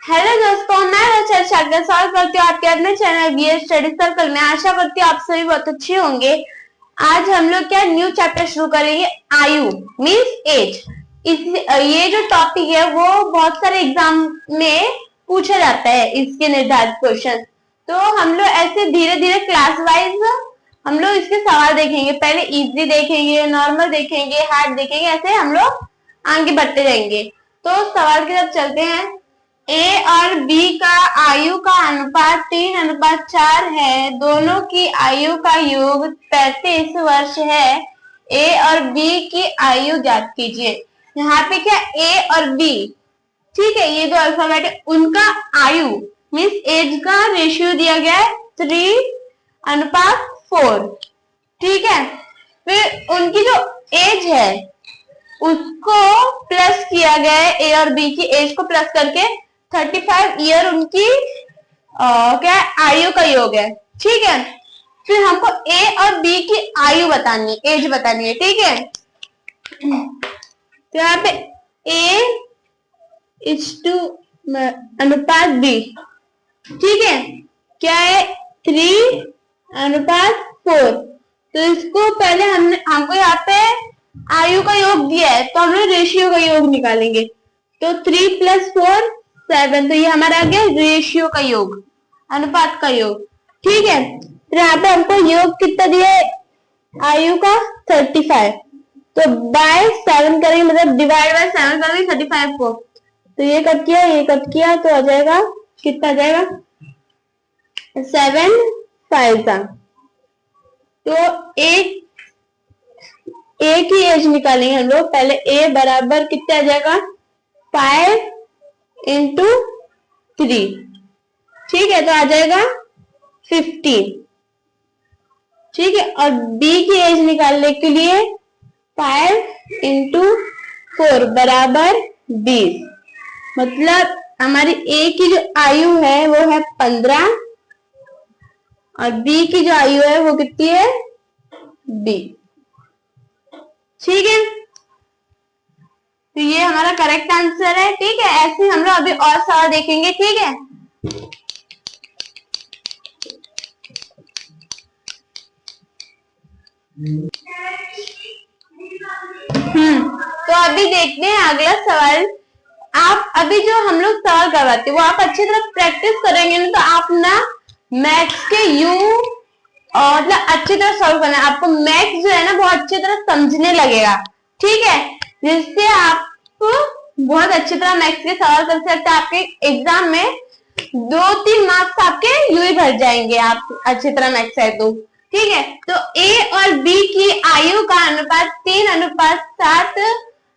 Hello दोस्तों, मैं रचल सागर स्वागत करती हूँ आपके अपने चैनल बीए स्टडी सर्कल में। आशा करती हूँ आप सभी बहुत अच्छे होंगे। आज हम लोग क्या न्यू चैप्टर शुरू करेंगे, आयु मीन्स एज। ये जो टॉपिक है वो बहुत सारे एग्जाम में पूछा जाता है, इसके निर्धारित क्वेश्चन। तो हम लोग ऐसे धीरे धीरे क्लास वाइज हम लोग इसके सवाल देखेंगे। पहले इजी देखेंगे, नॉर्मल देखेंगे, हार्ड देखेंगे, ऐसे हम लोग आगे बढ़ते जाएंगे। तो सवाल की तरफ चलते हैं। ए और बी का आयु का अनुपात 3:4 है। दोनों की आयु का योग 35 वर्ष है। ए और बी की आयु ज्ञात कीजिए। यहाँ पे क्या ए और बी, ठीक है, ये दो अल्फाबेट है, उनका आयु मीन्स एज का रेशियो दिया गया है 3:4, ठीक है। फिर उनकी जो एज है उसको प्लस किया गया है, ए और बी की एज को प्लस करके 35 ईयर उनकी क्या आयु का योग है, ठीक है। फिर हमको ए और बी की आयु बतानी है, एज बतानी है, ठीक है। तो यहाँ पे ए इज टू अनुपात बी, ठीक है, क्या है 3:4। तो इसको पहले हमको यहाँ पे आयु का योग दिया है तो हम लोग रेशियो का योग निकालेंगे। तो 3 + 4 7, तो ये हमारा आ गया रेशियो का योग, अनुपात का योग, ठीक है। तो यहाँ पे हमको योग कितना दिया है आयु का 35, तो बाय 7 करेंगे, मतलब डिवाइड बाय 7 करेंगे 35 को। तो ये कट किया, ये कट किया, तो आ जाएगा कितना आ जाएगा 7 5 का। तो ए की एज निकालेंगे हम लोग। पहले ए बराबर कितना आ जाएगा 5 × 3, ठीक है, तो आ जाएगा 15, ठीक है। और बी की एज निकालने के लिए 5 × 4 बराबर 20, मतलब हमारी ए की जो आयु है वो है 15 और बी की जो आयु है वो कितनी है 20, ठीक है। तो ये हमारा करेक्ट आंसर है, ठीक है। ऐसे हम लोग अभी और सवाल देखेंगे, ठीक है। तो अभी देखते हैं अगला सवाल। आप अभी जो हम लोग सवाल करवाते हैं वो आप अच्छी तरह प्रैक्टिस करेंगे ना, तो आप ना मैथ्स के यू मतलब अच्छी तरह सॉल्व करना है। आपको मैथ्स जो है ना बहुत अच्छी तरह समझने लगेगा, ठीक है, जिससे आप बहुत अच्छी तरह मैथ्स के सवाल कर सकते हैं। आपके एग्जाम में 2-3 मार्क्स आपके यूं ही भर जाएंगे, आप अच्छी तरह मैथ्स है तो, ठीक है। तो ए और बी की आयु का अनुपात 3:7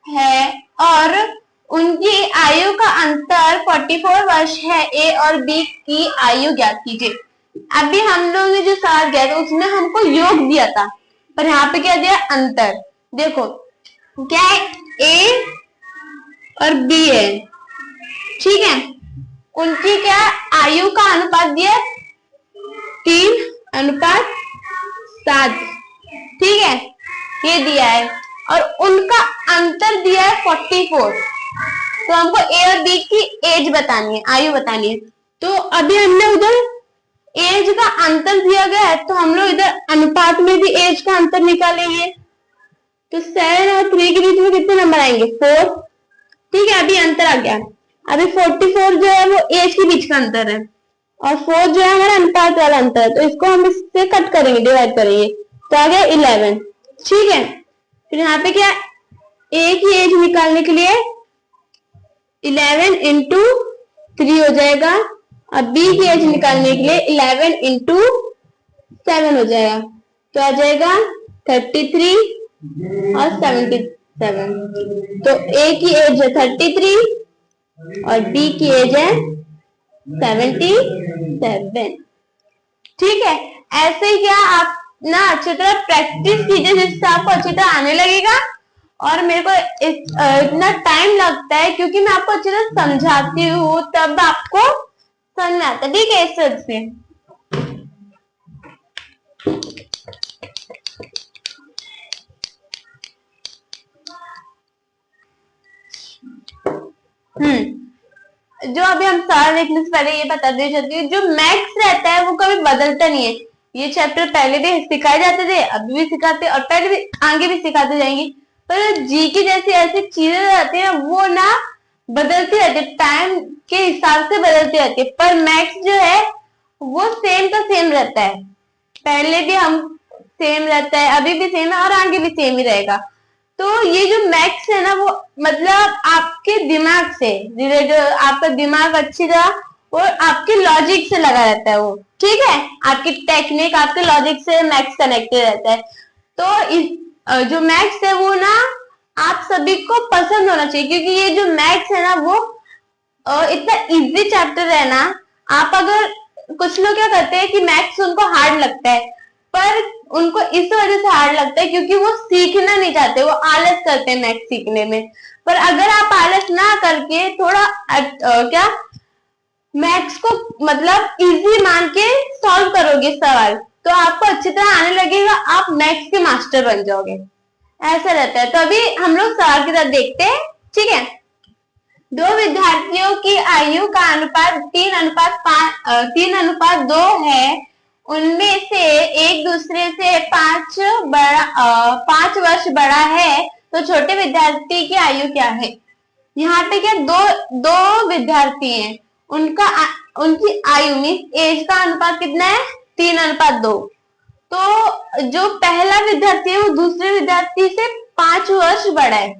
है और उनकी आयु का अंतर 44 वर्ष है। ए और बी की आयु ज्ञात कीजिए। अभी हम लोग ने जो सवाल किया था उसमें हमको योग दिया था, पर यहाँ पे क्या दिया अंतर। देखो क्या है, ए और बी है, ठीक है, उनकी क्या आयु का अनुपात दिया 3:7, ठीक है, ये दिया है। और उनका अंतर दिया है 44। तो हमको ए और बी की एज बतानी है, आयु बतानी है। तो अभी हमने उधर एज का अंतर दिया गया है तो हम लोग इधर अनुपात में भी एज का अंतर निकालेंगे। तो 7 और 3 के बीच में कितने नंबर आएंगे 4, ठीक है। अभी अंतर आ गया। अभी 44 जो है वो एज के बीच का अंतर है और 4 जो है हमारा अनुपात वाला अंतर है, तो इसको हम इससे कट करेंगे, डिवाइड करेंगे, तो आ गया 11, ठीक है। फिर यहाँ पे क्या ए की एज निकालने के लिए 11 × 3 हो जाएगा और बी की एज निकालने के लिए 11 × 7 हो जाएगा, तो आ जाएगा 33 और 77। तो ए की एज है 33 और बी की एज है 77, ठीक है। ऐसे ही क्या आप ना अच्छी तरह प्रैक्टिस कीजिए जिससे आपको अच्छी तरह आने लगेगा। और मेरे को इतना टाइम लगता है क्योंकि मैं आपको अच्छी तरह समझाती हूँ, तब आपको समझ में आता है, ठीक है। इस तरह से जो अभी हम सवाल देखने से पहले ये बता देना चाहती हूँ, जो मैथ्स रहता है वो कभी बदलता नहीं है। ये चैप्टर पहले भी सिखाए जाते थे, अभी भी सिखाते और पहले भी आगे भी सिखाते जाएंगे। पर जी की जैसी ऐसी चीजें रहती है वो ना बदलती रहती है, टाइम के हिसाब से बदलती रहती है। पर मैथ्स जो है वो सेम का सेम रहता है, पहले भी हम सेम रहता है, अभी भी सेम है और आगे भी सेम ही रहेगा। तो ये जो मैथ्स है ना वो मतलब आपके दिमाग से रिलेटेड, आपका दिमाग अच्छी तरह और आपके लॉजिक से लगा रहता है वो, ठीक है। आपकी टेक्निक आपके लॉजिक से मैथ्स कनेक्टेड रहता है। तो इस जो मैथ्स है वो ना आप सभी को पसंद होना चाहिए, क्योंकि ये जो मैथ्स है ना वो इतना इजी चैप्टर है ना। आप अगर कुछ लोग क्या करते हैं कि मैथ्स उनको हार्ड लगता है, पर उनको इस वजह से हार्ड लगता है क्योंकि वो सीखना नहीं चाहते, वो आलस करते हैं मैथ्स सीखने में। पर अगर आप आलस ना करके थोड़ा क्या मैथ्स को मतलब इजी मान के सॉल्व करोगे सवाल, तो आपको अच्छी तरह आने लगेगा, आप मैथ्स के मास्टर बन जाओगे, ऐसा रहता है। तो अभी हम लोग सवाल की तरफ देखते हैं, ठीक है। दो विद्यार्थियों की आयु का अनुपात 3:2 है। उनमें से एक दूसरे से 5 वर्ष बड़ा है, तो छोटे विद्यार्थी की आयु क्या है। यहाँ पे क्या दो दो विद्यार्थी हैं, उनकी आयु मीन्स एज का अनुपात कितना है, 3:2। तो जो पहला विद्यार्थी है वो दूसरे विद्यार्थी से 5 वर्ष बड़ा है।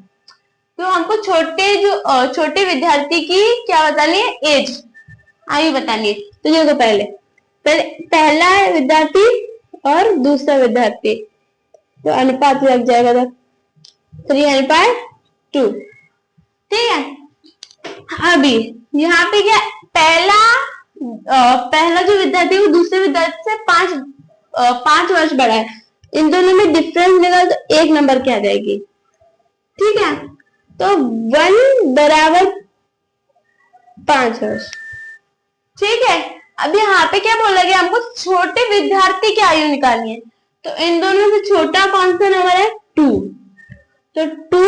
तो हमको छोटे विद्यार्थी की क्या बतानी है, एज, आयु बतानी है। तो देखो पहला विद्यार्थी और दूसरा विद्यार्थी, तो अनुपात लग जाएगा तो 3:2, ठीक है। अभी यहाँ पे क्या पहला जो विद्यार्थी वो दूसरे विद्यार्थी से 5 वर्ष बड़ा है। इन दोनों में डिफरेंस निकाल तो 1 नंबर की आ जाएगी, ठीक है। तो 1 बराबर 5 वर्ष, ठीक है। अब यहाँ पे क्या बोला गया, हमको छोटे विद्यार्थी की आयु निकालनी है। तो इन दोनों से छोटा कौन सा नंबर है, 2। तो 2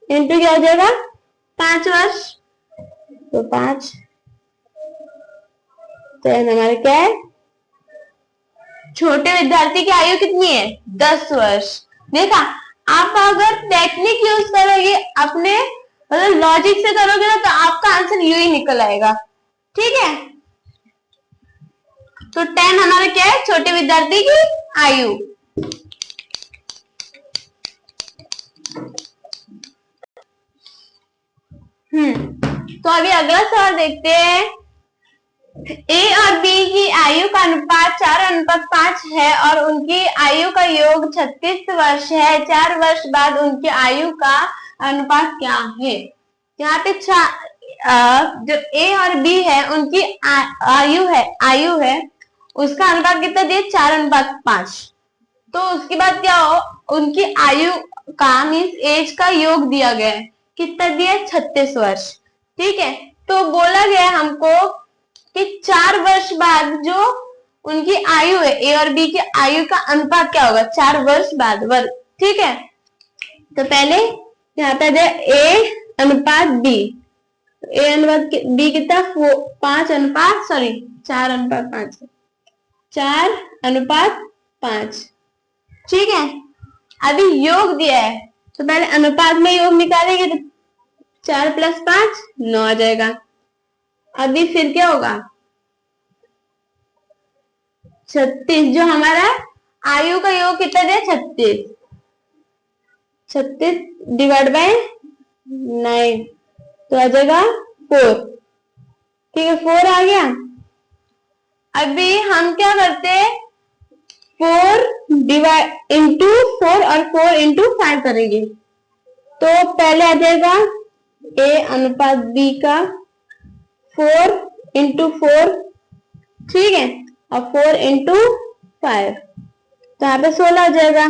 इंटू क्या हो जाएगा, 5 वर्ष, तो 5, तो हमारे क्या है, छोटे विद्यार्थी की आयु कितनी है, 10 वर्ष। देखा, आप अगर टेक्निक यूज करोगे अपने मतलब लॉजिक से करोगे ना, तो आपका आंसर यू ही निकल आएगा, ठीक है। तो 10 हमारा क्या है, छोटे विद्यार्थी की आयु। तो अभी अगला सवाल देखते हैं। ए और बी की आयु का अनुपात 4:5 है और उनकी आयु का योग 36 वर्ष है। 4 वर्ष बाद उनकी आयु का अनुपात क्या है। यहाँ पे जो ए और बी है उनकी आयु है उसका अनुपात कितना दिया, 4:5। तो उसके बाद क्या हो, उनकी आयु का मीन्स एज का योग दिया गया है, कितना दिया, 36 वर्ष, ठीक है। तो बोला गया हमको कि 4 वर्ष बाद जो उनकी आयु है, ए और बी की आयु का अनुपात क्या होगा, 4 वर्ष बाद वर्ग, ठीक है। तो पहले यहाँ पे ए अनुपात बी, ए अनुपात बी कितना, 4:5, 4:5, ठीक है। अभी योग दिया है तो पहले अनुपात में योग निकालेंगे, तो 4 + 5 9 आ जाएगा। अभी फिर क्या होगा, 36, जो हमारा आयु का योग कितना दिया, 36 डिवाइड बाय 9, तो आ जाएगा 4, ठीक है, 4 आ गया। अभी हम क्या करते हैं, 4 डिवाइड इंटू 4 और 4 इंटू 5 करेंगे। तो पहले आ जाएगा ए अनुपात बी का 4 इंटू 4, ठीक है, और 4 इंटू 5, तो यहाँ पे 16 हो जाएगा,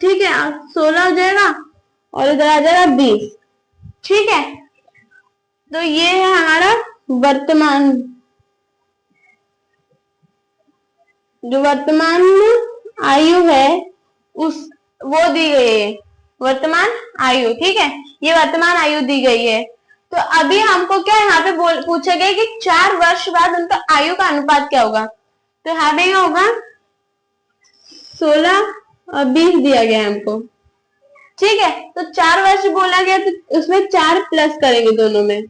ठीक है, 16 हो जाएगा और इधर आ जाएगा 20, ठीक है। तो ये है हमारा वर्तमान, जो वर्तमान आयु है वो दी गई है, वर्तमान आयु, ठीक है, ये वर्तमान आयु दी गई है। तो अभी हमको क्या यहाँ पे पूछा गया कि 4 वर्ष बाद उनका आयु का अनुपात क्या होगा। तो यहाँ पे क्या होगा, 16 और 20 दिया गया हमको। ठीक है, तो 4 वर्ष बोला गया तो उसमें 4 प्लस करेंगे दोनों में।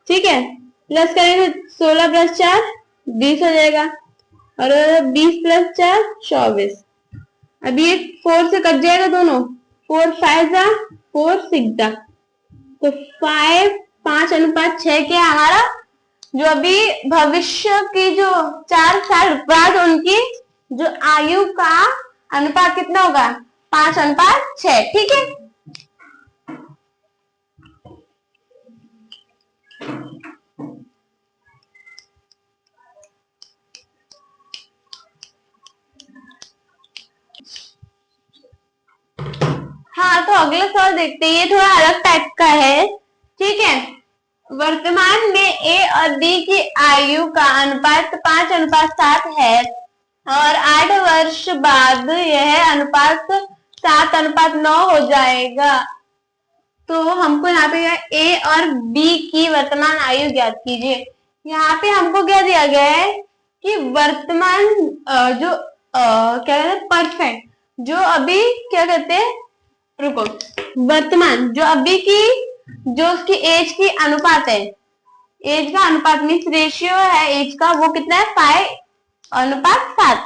ठीक है, प्लस करेंगे तो 16 प्लस 4 20 हो जाएगा, और 20 प्लस 4 24। अभी ये 4 से कट जाएगा दोनों, 4 5 जा 4 6 जा, तो 5:6 क्या हमारा, जो अभी भविष्य की जो 4 साल बाद उनकी जो आयु का अनुपात कितना होगा, 5:6। ठीक है, हाँ तो अगला सवाल देखते हैं, ये थोड़ा अलग टाइप का है। ठीक है, वर्तमान में ए और बी की आयु का अनुपात 5:7 है और 8 वर्ष बाद यह अनुपात 7:9 हो जाएगा। तो हमको यहाँ पे ए और बी की वर्तमान आयु ज्ञात कीजिए। यहाँ पे हमको क्या दिया गया है कि वर्तमान जो क्या कहते हैं, परफेक्ट, जो अभी क्या कहते हैं, रुको, वर्तमान जो अभी की जो उसकी एज की अनुपात है, एज का अनुपात मीन्स रेशियो है एज का, वो कितना है 5:7।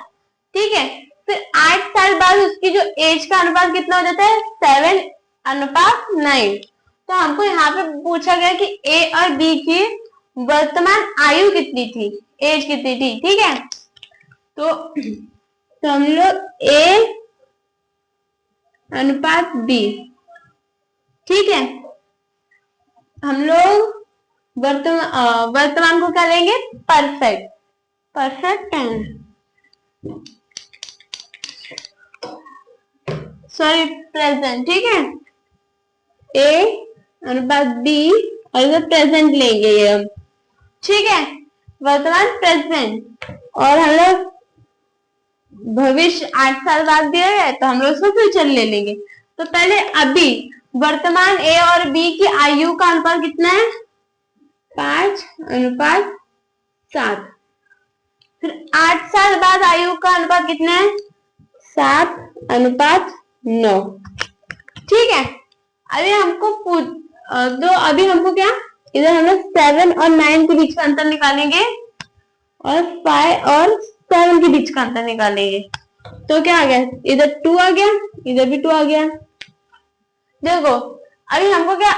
ठीक है, फिर 8 साल बाद उसकी जो एज का अनुपात कितना हो जाता है 7:9। तो हमको यहाँ पे पूछा गया कि ए और बी की वर्तमान आयु कितनी थी, एज कितनी थी। ठीक है, तो हम लोग ए अनुपात बी, ठीक है, हम लोग वर्तमान को क्या लेंगे, परफेक्ट, सॉरी प्रेजेंट। ठीक है, ए अनुपात बी और इधर प्रेजेंट लेंगे ये हम। ठीक है, वर्तमान प्रेजेंट, और हम लोग भविष्य 8 साल बाद दिया है तो हम लोग उसको फ्यूचर ले लेंगे। तो पहले अभी वर्तमान ए और बी की आयु का अनुपात कितना है 5:7। फिर 8 साल बाद आयु का अनुपात कितना है 7:9। ठीक है, अभी हमको क्या, इधर हम लोग 7 और 9 के बीच का अंतर निकालेंगे और 5 और 7 के बीच का अंतर निकालेंगे। तो क्या आ गया, इधर 2 आ गया, इधर भी 2 आ गया। देखो अभी हमको क्या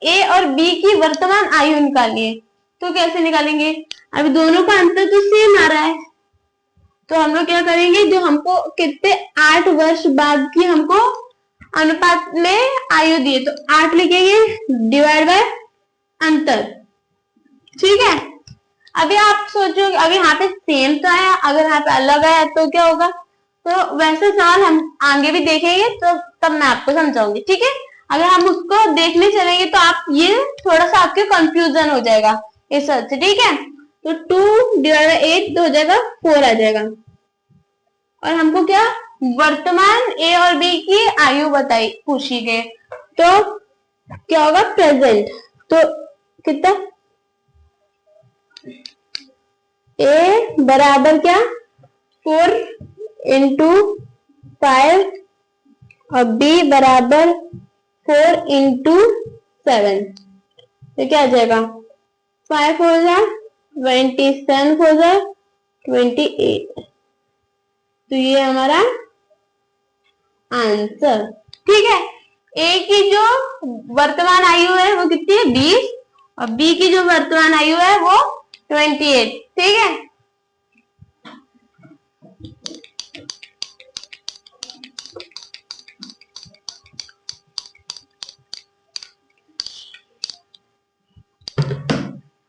ए और बी की वर्तमान आयु निकालनी है, तो कैसे निकालेंगे, अभी दोनों का अंतर तो सेम आ रहा है। तो हम लोग क्या करेंगे, जो हमको कितने 8 वर्ष बाद की हमको अनुपात में आयु दिए, तो 8 लिखेंगे डिवाइड बाय अंतर। ठीक है, अभी आप सोचो अभी यहाँ पे सेम तो आया, अगर यहाँ पे अलग आया तो क्या होगा। तो वैसे सवाल हम आगे भी देखेंगे तो तब मैं आपको समझाऊंगी। ठीक है, अगर हम उसको देखने चलेंगे तो आप ये थोड़ा सा आपके कंफ्यूजन हो जाएगा इस वजह से। ठीक है, तो 2 डिवाइड बाय 8 हो जाएगा 4 आ जाएगा। और हमको क्या वर्तमान ए और बी की आयु बताई पूछी गई, तो क्या होगा प्रेजेंट, तो कितना ए बराबर क्या 4 इंटू 5 और बी बराबर 4 इंटू 7। तो क्या आ जाएगा 5 हो जाए 27 हो जाए 28। तो ये हमारा आंसर। ठीक है, ए की जो वर्तमान आयु है वो कितनी है 20 और बी की जो वर्तमान आयु है वो 28। ठीक है,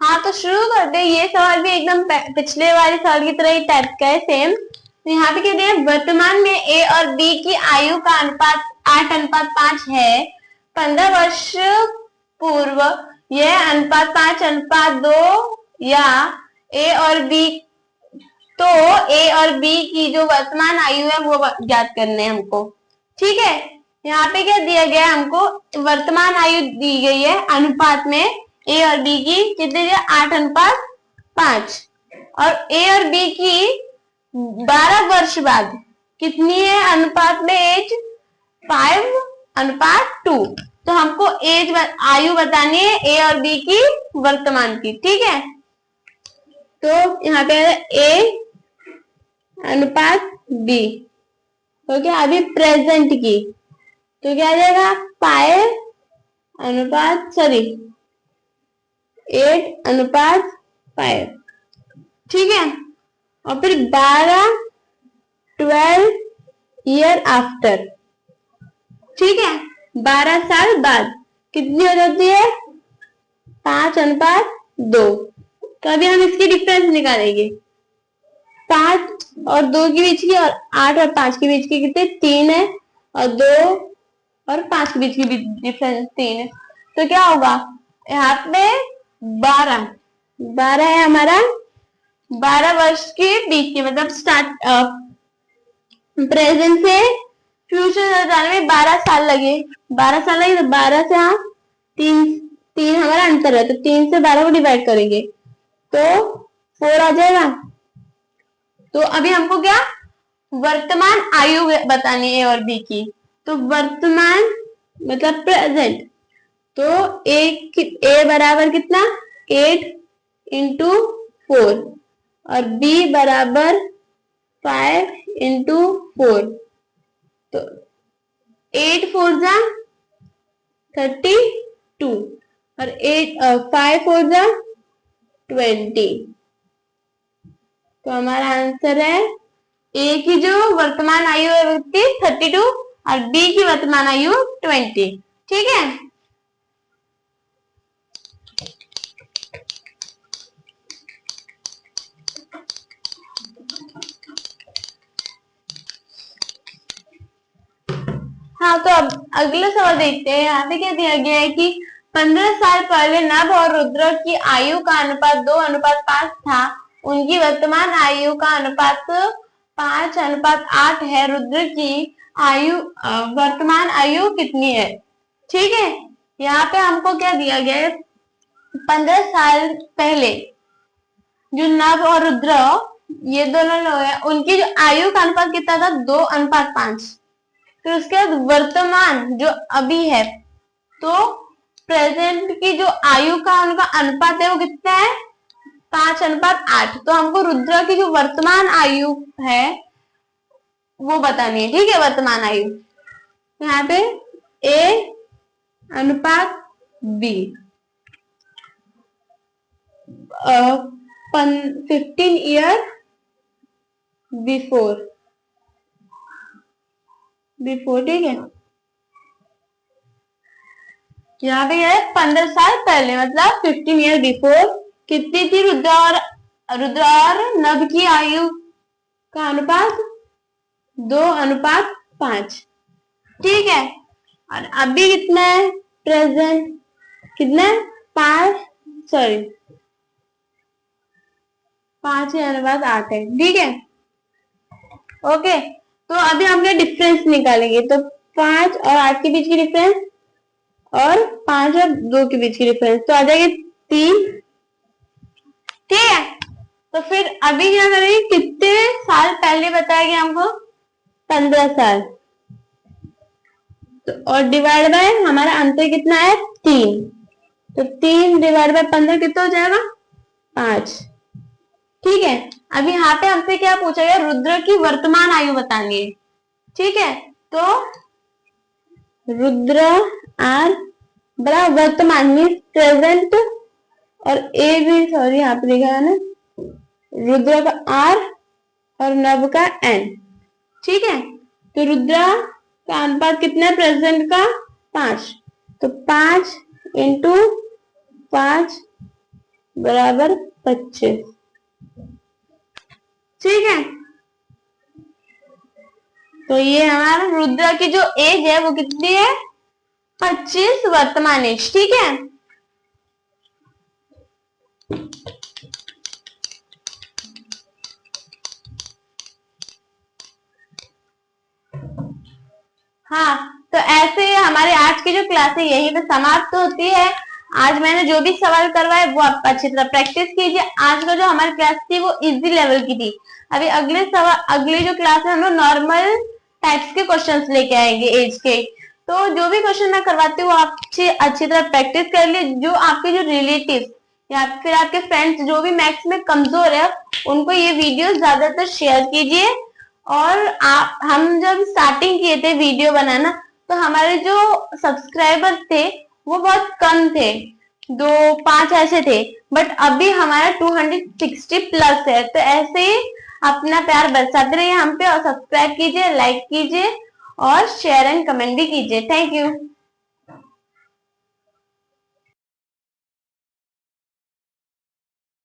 हाँ तो शुरू करते हैं। ये सवाल भी एकदम पिछले वाले सवाल की तरह ही टाइप का है सेम। तो यहाँ पे कहते हैं वर्तमान में ए और बी की आयु का अनुपात 8:5 है। 15 वर्ष पूर्व यह अनुपात 5:2 या ए और बी, तो ए और बी की जो वर्तमान आयु है वो ज्ञात करने हैं हमको। ठीक है, यहाँ पे क्या दिया गया है हमको, वर्तमान आयु दी गई है अनुपात में ए और बी की, कितने दिया 8:5, और ए और बी की 12 वर्ष बाद कितनी है अनुपात में एज, 5:2। तो हमको एज आयु बतानी है ए और बी की वर्तमान की, ठीक है। तो यहाँ पे ए अनुपात बी, तो क्या अभी प्रेजेंट की, तो क्या आ जाएगा 8:5, ठीक है। और फिर 12 ईयर आफ्टर, ठीक है, 12 साल बाद कितनी हो जाती है 5:2। तो अभी हम इसकी डिफरेंस निकालेंगे, 5 और 2 के बीच की, और 8 और 5 के बीच की कितने 3 है, और 2 और 5 के बीच की डिफरेंस 3 है। तो क्या होगा यहाँ पे 12 है हमारा, 12 वर्ष के बीच की, मतलब स्टार्ट प्रेजेंट से फ्यूचर जाने में 12 साल लगे, 12 साल लगे, तो 12 से हाँ 3 हमारा अंतर है, तो 3 से 12 को डिवाइड करेंगे तो 4 आ जाएगा। तो अभी हमको क्या वर्तमान आयु बतानी है ए और बी की, तो वर्तमान मतलब प्रेजेंट, तो ए बराबर कितना 8 × 4 और बी बराबर 5 × 4, तो 8 4 जा 32 और 5 4 जा 20। तो हमारा आंसर है ए की जो वर्तमान आयु है वो 32 और बी की वर्तमान आयु 20, ठीक है। हाँ, तो अब अगला सवाल देखते हैं। यहाँ पे क्या दिया गया है कि 15 साल पहले नभ और रुद्र की आयु का अनुपात 2:5 था, उनकी वर्तमान आयु का अनुपात 5:8 है, रुद्र की आयु वर्तमान आयु कितनी है, ठीक है। यहाँ पे हमको क्या दिया गया है, 15 साल पहले जो नभ और रुद्र ये दोनों लोग हैं, उनकी जो आयु का अनुपात कितना था 2:5। फिर उसके बाद वर्तमान जो अभी है, तो प्रेजेंट की जो आयु का उनका अनुपात है वो कितना है 5:8। तो हमको रुद्र की जो वर्तमान आयु है वो बतानी है, ठीक है, वर्तमान आयु। यहाँ पे ए अनुपात बी 15 ईयर बिफोर, ठीक है। यहाँ पे है 15 साल पहले, मतलब 15 ईयर बिफोर कितनी थी रुद्र और नभ की आयु का अनुपात 2:5, ठीक है। और अभी कितना है प्रेजेंट, कितना है 5:8 है, ठीक है। ओके, तो अभी हम क्या डिफरेंस निकालेंगे, तो 5 और 8 के बीच की डिफरेंस और 5 और 2 के बीच की डिफरेंस, तो आ जाएगी 3, ठीक है। तो फिर अभी क्या करेंगे, कितने साल पहले बताया गया हमको 15 साल, तो और डिवाइड बाय हमारा आंसर कितना है 3, तो 3 डिवाइड बाय 15 कितना हो जाएगा 5, ठीक है। अभी यहाँ पे हमसे क्या पूछा गया, रुद्र की वर्तमान आयु बतानी है, ठीक है। तो रुद्र आर बड़ा वर्तमान मीन्स प्रेजेंट, और ए भी सॉरी यहाँ पे लिखा है ना, रुद्र का आर और नभ का एन, ठीक है। तो रुद्र का अनुपात कितना है प्रेजेंट का 5, तो 5 × 5 बराबर 25, ठीक है। तो ये हमारा रुद्र की जो एज है वो कितनी है 25 वर्तमान एज, ठीक है। हाँ, तो ऐसे हमारे आज की जो क्लास है यहीं पे समाप्त होती है। आज मैंने जो भी सवाल करवाए वो आप अच्छी तरह प्रैक्टिस कीजिए। आज का जो हमारी क्लास थी वो इजी लेवल की थी। अभी अगले सवाल, अगली जो क्लास है हम लोग नॉर्मल टाइप्स के क्वेश्चंस लेके आएंगे एज के। तो जो भी क्वेश्चन मैं करवाती हूँ आप अच्छी तरह प्रैक्टिस कर लिए। जो आपके जो रिलेटिव या फिर आपके फ्रेंड्स जो भी मैथ्स में कमजोर है उनको ये वीडियो ज्यादातर शेयर कीजिए। और आप, हम जब स्टार्टिंग किए थे वीडियो बनाना तो हमारे जो सब्सक्राइबर थे वो बहुत कम थे, 2-5 ऐसे थे। बट अभी हमारा 260 प्लस है। तो ऐसे ही अपना प्यार बरसाते रहिए हम पे, और सब्सक्राइब कीजिए, लाइक कीजिए और शेयर एंड कमेंट भी कीजिए। Thank you.